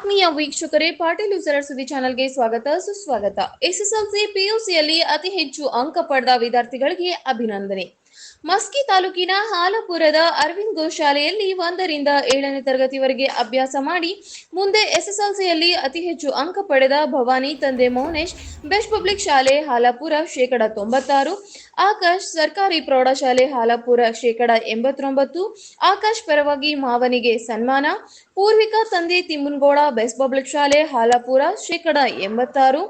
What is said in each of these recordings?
ಆತ್ಮೀಯ ವೀಕ್ಷಕರೇ, ಪಾಟೀಲ್ ಯೂಸರ್ ಸುದ್ದಿ ಚಾನೆಲ್ಗೆ ಸ್ವಾಗತ ಸುಸ್ವಾಗತ. ಎಸ್ಎಸ್ಎಲ್ಸಿ ಪಿಯುಸಿಯಲ್ಲಿ ಅತಿ ಹೆಚ್ಚು ಅಂಕ ಪಡೆದ ವಿದ್ಯಾರ್ಥಿಗಳಿಗೆ ಅಭಿನಂದನೆ. ಮಸ್ಕಿ ತಾಲೂಕಿನ ಹಾಲಪುರದ ಅರವಿಂದ್ ಗೋಶಾಲೆಯಲ್ಲಿ 1 ರಿಂದ 7ನೇ ತರಗತಿವರೆಗೆ ಅಭ್ಯಾಸ ಮಾಡಿ ಮುಂದೆ ಎಸ್ಎಸ್ಎಲ್ಸಿಯಲ್ಲಿ ಅತಿ ಹೆಚ್ಚು ಅಂಕ ಪಡೆದ ಭವಾನಿ ತಂದೆ ಮೌನೇಶ್ ಬೆಸ್ಟ್ ಪಬ್ಲಿಕ್ ಶಾಲೆ ಹಾಲಾಪುರ (96), ಆಕಾಶ್ ಸರ್ಕಾರಿ ಪ್ರೌಢಶಾಲೆ ಹಾಲಾಪುರ (89). ಆಕಾಶ್ ಪರವಾಗಿ ಮಾವನಿಗೆ ಸನ್ಮಾನ. ಪೂರ್ವಿಕಾ ತಂದೆ ತಿಮ್ಮನಗೌಡ ಬೆಸ್ಟ್ ಪಬ್ಲಿಕ್ ಶಾಲೆ ಹಾಲಾಪುರ (86).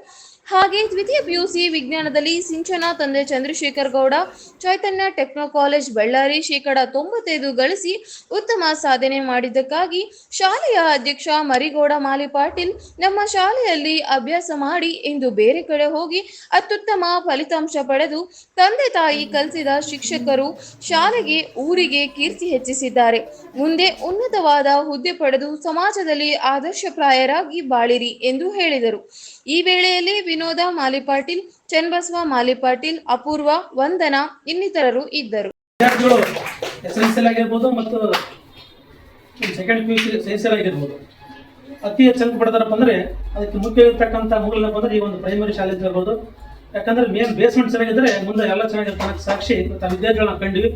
ಹಾಗೆ ದ್ವಿತೀಯ ಪಿಯುಸಿ ವಿಜ್ಞಾನದಲ್ಲಿ ಸಿಂಚನ ತಂದೆ ಚಂದ್ರಶೇಖರ್ ಗೌಡ ಚೈತನ್ಯ ಟೆಕ್ನೋ ಕಾಲೇಜ್ ಬಳ್ಳಾರಿ (95) ಗಳಿಸಿ ಉತ್ತಮ ಸಾಧನೆ ಮಾಡಿದ್ದಕ್ಕಾಗಿ ಶಾಲೆಯ ಅಧ್ಯಕ್ಷ ಮರಿಗೌಡ ಮಾಲಿಪಾಟೀಲ್, ನಮ್ಮ ಶಾಲೆಯಲ್ಲಿ ಅಭ್ಯಾಸ ಮಾಡಿ ಇಂದು ಬೇರೆ ಕಡೆ ಹೋಗಿ ಅತ್ಯುತ್ತಮ ಫಲಿತಾಂಶ ಪಡೆದು ತಂದೆ ತಾಯಿ ಕಲಿಸಿದ ಶಿಕ್ಷಕರು ಶಾಲೆಗೆ ಊರಿಗೆ ಕೀರ್ತಿ ಹೆಚ್ಚಿಸಿದ್ದಾರೆ. ಮುಂದೆ ಉನ್ನತವಾದ ಹುದ್ದೆ ಪಡೆದು ಸಮಾಜದಲ್ಲಿ ಆದರ್ಶಪ್ರಾಯರಾಗಿ ಬಾಳಿರಿ ಎಂದು ಹೇಳಿದರು. ಈ ವೇಳೆಯಲ್ಲಿ ವಿನೋದ ಮಾಲಿಪಾಟೀಲ್, ಚನ್ನಬಸವ ಮಾಲಿಪಾಟೀಲ್, ಅಪೂರ್ವ, ವಂದನಾ ಇನ್ನಿತರರು ಇದ್ದರು. ವಿದ್ಯಾರ್ಥಿಗಳು ಎಸ್ಎಸ್ಎಲ್ ಆಗಿರ್ಬೋದು ಮತ್ತು ಸೆಕೆಂಡ್ ಪಿಯುಸಿ ಸೈನ್ಸ್ ಆಗಿರ್ಬೋದು ಅತಿ ಹೆಚ್ಚು ಅಂಕ ಪಡೆದಾರಪ್ಪ ಅಂದರೆ ಅದಕ್ಕೆ ಮುಖ್ಯ ಇರ್ತಕ್ಕಂಥ ಮೂಲಏನಪ್ಪ ಅಂದರೆ ಈ ಒಂದು ಪ್ರೈಮರಿ ಶಾಲೆ ಇರ್ಬೋದು. ಯಾಕಂದ್ರೆ ಮೇನ್ ಬೇಸ್ಮೆಂಟ್ ಚೆನ್ನಾಗಿದ್ದರೆ ಮುಂದೆ ಎಲ್ಲ ಚೆನ್ನಾಗಿರ್ತಾನೆ ಸಾಕ್ಷಿ ಮತ್ತು ಆ ವಿದ್ಯಾರ್ಥಿಗಳನ್ನ ಕಂಡ್ವಿ.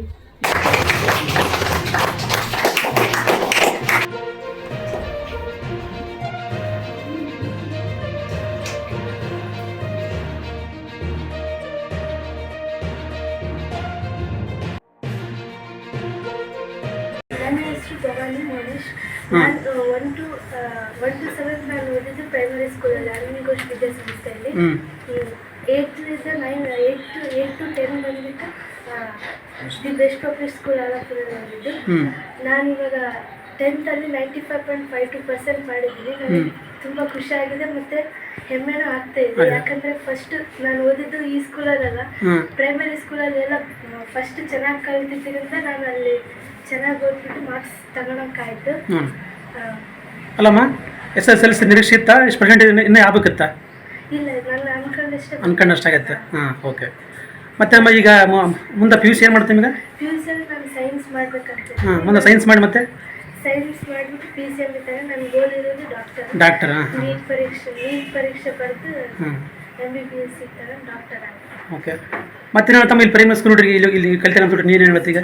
ನನ್ನ ಹೆಸರು ಭವಾನಿ ಮೌನೇಶ್. ನಾನು 1 to 7 ನಾನು ಓದಿದ್ದು ಪ್ರೈಮರಿ ಸ್ಕೂಲಲ್ಲಿ ಅರವಿಂದ್ ಘೋಷ್ ವಿದ್ಯಾಸಂಸ್ಥೆಯಲ್ಲಿ. 8 to 10 ಬಂದ್ಬಿಟ್ಟು ದಿ ಬೆಸ್ಟ್ ಪಬ್ಲಿಕ್ ಸ್ಕೂಲ್ ಹಾಲಾಪುರದಲ್ಲಿ ಓದಿದ್ದು. ನಾನು ಇವಾಗ 10th ಅಲ್ಲಿ 95.52% ಮಾಡಿದ್ದೀನಿ. ನನಗೆ ತುಂಬ ಖುಷಿಯಾಗಿದೆ ಮತ್ತು ಹೆಮ್ಮೆನೂ ಆಗ್ತಾ ಇದೆ. ಯಾಕಂದರೆ ಫಸ್ಟ್ ನಾನು ಓದಿದ್ದು ಈ ಸ್ಕೂಲಲ್ಲ, ಪ್ರೈಮರಿ ಸ್ಕೂಲಲ್ಲಿ ಎಲ್ಲ ಫಸ್ಟ್ ಚೆನ್ನಾಗಿ ಕಲಿತಿದ್ದರಿಂದ ನಾನು ಅಲ್ಲಿ ಚೆನ್ನಾಗಿ ಓದ್ಬಿಟ್ಟು ಮಾರ್ಕ್ಸ್ ತಗೊಳಕ್ಕಾಯ್ತು. ಅಲ್ಲಮ್ಮ, SSLC ನಿರೀಕ್ಷಿತ ಎಷ್ಟು ಪರ್ಸೆಂಟೇಜ್ ಇನ್ನೂ ಆಗ್ಬೇಕಿತ್ತಾ? ಇಲ್ಲ, ನಾನು ಅನ್ಕೊಂಡಷ್ಟಾಗತ್ತೆ. ಹಾಂ, ಓಕೆ. ಮತ್ತೆ ಅಮ್ಮ ಈಗ ಮುಂದೆ PUC ಏನು ಮಾಡ್ತೀನಿ ಈಗ? PUCಯಲ್ಲಿ ನಾನು ಸೈನ್ಸ್ ಮಾಡ್ಬೇಕಂತ. ಹಾಂ, ಮುಂದೆ ಸೈನ್ಸ್ ಮಾಡಿ ಮತ್ತೆ ಸೈನ್ಸ್ ಮಾಡಿಬಿಟ್ಟು PCM ಇದ್ದಾಗ ನನ್ನ ಗೋಲ್ ಇರೋದು ಡಾಕ್ಟರ್. ನೀಟ್ ಪರೀಕ್ಷೆ ಬರೆದು MBBS ಇದ್ದಾಗ ಡಾಕ್ಟರ್ ಆಗ. ಓಕೆ. ಮತ್ತೆ ತಮ್ಮ ಇಲ್ಲಿ ಪ್ರೈಮರಿ ಸ್ಕೂಲ್ ಹುಡುಗಿ ಇಲ್ಲಿ ಕಲಿತೇನೆ ಅಂತ ನೀನು ಹೇಳ್ತಿ ಈಗ?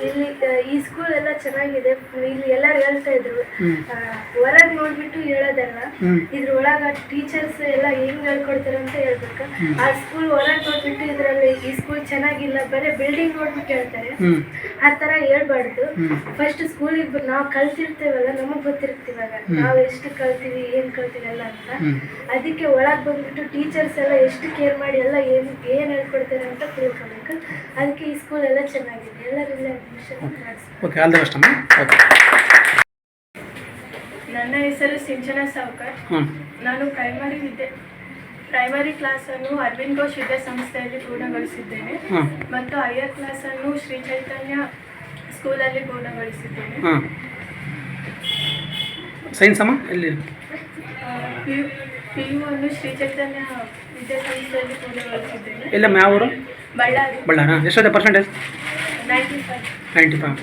ಇಲ್ಲಿ ಈ ಸ್ಕೂಲ್ ಎಲ್ಲ ಚೆನ್ನಾಗಿದೆ. ಇಲ್ಲಿ ಎಲ್ಲರೂ ಹೇಳ್ತಾ ಇದ್ರು, ಹೊರಗೆ ನೋಡ್ಬಿಟ್ಟು ಹೇಳೋದಲ್ಲ, ಇದ್ರ ಒಳಗ ಟೀಚರ್ಸ್ ಎಲ್ಲ ಹೆಂಗ್ ಹೇಳ್ಕೊಡ್ತಾರೆ ಅಂತ ಹೇಳ್ಬೇಕು. ಆ ಸ್ಕೂಲ್ ಹೊರಗೆ ನೋಡ್ಬಿಟ್ಟು ಇದ್ರಲ್ಲಿ ಈ ಸ್ಕೂಲ್ ಚೆನ್ನಾಗಿಲ್ಲ, ಬರೀ ಬಿಲ್ಡಿಂಗ್ ನೋಡ್ಬಿಟ್ಟು ಹೇಳ್ತಾರೆ. ಆ ತರ ಹೇಳ್ಬಾರ್ದು. ಫಸ್ಟ್ ಸ್ಕೂಲಿಗೆ ನಾವು ಕಲ್ತಿರ್ತೇವಲ್ಲ, ನಮಗ್ ಗೊತ್ತಿರ್ತೀವಾಗ ನಾವು ಎಷ್ಟು ಕಲ್ತೀವಿ, ಏನ್ ಕಲ್ತೀವಿ ಎಲ್ಲ ಅಂತ. ಅದಕ್ಕೆ ಒಳಗ್ ಬಂದ್ಬಿಟ್ಟು ಟೀಚರ್ಸ್ ಎಲ್ಲ ಎಷ್ಟು ಕೇರ್ ಮಾಡಿ ಎಲ್ಲ ಏನ್ ಹೇಳ್ಕೊಡ್ತಾರೆ ಅಂತ ತಿಳ್ಕೊಬೇಕು. ಅದಕ್ಕೆ ಈ ಸ್ಕೂಲ್ ಎಲ್ಲ ಚೆನ್ನಾಗಿದೆ. ಎಲ್ಲರಿಲ್ಲ ಓಕೆ, ಆಲ್ ದಿ ಬೆಸ್ಟ್ ಅಮ್ಮ. ಓಕೆ. ನನ್ನ ಹೆಸರು ಸಿಂಚನ ಸಾವ್ಕರ್. ನಾನು ಪ್ರೈಮರಿ ಕ್ಲಾಸನ್ನು ಅರವಿಂದ್ ಘೋಷ್ ವಿದ್ಯಾಸಂಸ್ಥೆಯಲ್ಲಿ ಪೂರ್ಣಗೊಳಿಸಿದ್ದೇನೆ ಮತ್ತು ಹೈಯರ್ ಕ್ಲಾಸನ್ನು ಶ್ರೀ ಚೈತನ್ಯ ಸ್ಕೂಲಲ್ಲಿ ಪೂರ್ಣಗೊಳಿಸಿದ್ದೇನೆ. ಸೈನ್ಸ್ ಅಮ್ಮ ಎಲ್ಲಿ? PU ಅನ್ನು ಶ್ರೀ ಚೈತನ್ಯ ವಿದ್ಯಾಸಂಸ್ಥೆಯಲ್ಲಿ ಪೂರ್ಣಗೊಳಿಸಿದ್ದೇನೆ. ಎಲ್ಲಮ್ಮ, ಯಾವ ಊರು? ಬಳ್ಳಾರಿ. ಎಷ್ಟಿದೆ ಪರ್ಸೆಂಟೇಜ್? 95.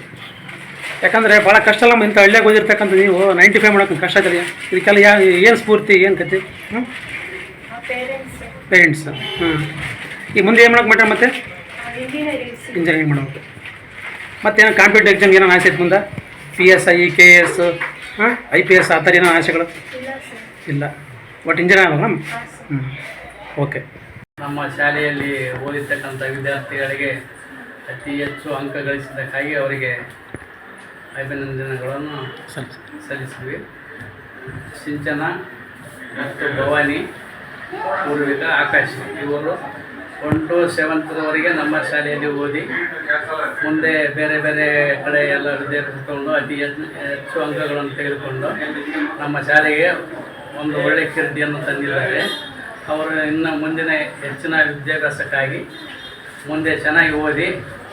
ಯಾಕಂದರೆ ಭಾಳ ಕಷ್ಟ ಅಲ್ಲಮ್ಮ. ಇಂಥ ಹಳ್ಳಿಯಾಗ ಓದಿರ್ತಕ್ಕಂಥ ನೀವು 95 ಮಾಡೋಕೆ ಕಷ್ಟ ಇದೆಯಾ? ಇದಕ್ಕೆಲ್ಲ ಏನು ಸ್ಫೂರ್ತಿ, ಏನು ಕತೆ? ಪೇರೆಂಟ್ಸ್. ಈಗ ಮುಂದೆ ಏನು ಮಾಡೋಕೆ ಮತ್ತೆ? ಇಂಜಿನಿಯರಿಂಗ್ ಮಾಡೋಕೆ. ಮತ್ತೇನೋ ಕಾಂಪಿಟೇಟಿವ್ ಎಕ್ಸಾಮ್ ಏನೋ ಆಸೆ ಐತೆ ಮುಂದೆ? PSI, KS, IPS ಆ ಥರ ಏನೋ ಆಸೆಗಳು ಇಲ್ಲ? ಒಟ್ಟು ಇಂಜಿನಿಯರ್ ಆಗಲ್ಲ. ಓಕೆ. ನಮ್ಮ ಶಾಲೆಯಲ್ಲಿ ಓದಿರ್ತಕ್ಕಂಥ ವಿದ್ಯಾರ್ಥಿಗಳಿಗೆ ಅತಿ ಹೆಚ್ಚು ಅಂಕ ಗಳಿಸಿದ್ದಕ್ಕಾಗಿ ಅವರಿಗೆ ಅಭಿನಂದನೆಗಳನ್ನು ಸಲ್ಲಿಸಿದ್ವಿ. ಸಿಂಚನ ಮತ್ತು ಭವಾನಿ, ಪೂರ್ವಿಕ, ಆಕಾಶ್ ಇವರು 1 to 7th ನಮ್ಮ ಶಾಲೆಯಲ್ಲಿ ಓದಿ ಮುಂದೆ ಬೇರೆ ಬೇರೆ ಕಡೆ ಎಲ್ಲ ವಿದ್ಯಾರ್ಥಿಗಳು ಅತಿ ಹೆಚ್ಚು ಅಂಕಗಳನ್ನು ತೆಗೆದುಕೊಂಡು ನಮ್ಮ ಶಾಲೆಗೆ ಒಂದು ಒಳ್ಳೆಯ ಕೀರ್ತಿಯನ್ನು ತಂದಿದ್ದಾರೆ. ಅವರು ಇನ್ನು ಮುಂದಿನ ಹೆಚ್ಚಿನ ವಿದ್ಯಾಭ್ಯಾಸಕ್ಕಾಗಿ ಮುಂದೆ ಚೆನ್ನಾಗಿ ಓದಿ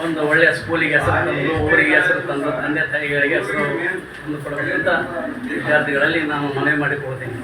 ಒಂದು ಒಳ್ಳೆಯ ಸ್ಕೂಲಿಗೆ ಹೆಸರು ತಂದು, ಊರಿಗೆ ಹೆಸರು ತಂದು, ತಂದೆ ತಾಯಿಗಳಿಗೆ ಹೆಸರು ತಂದು ಕೊಡಬೇಕಂತ ವಿದ್ಯಾರ್ಥಿಗಳಲ್ಲಿ ನಾನು ಮನವಿ ಮಾಡಿಕೊಳ್ತೀನಿ.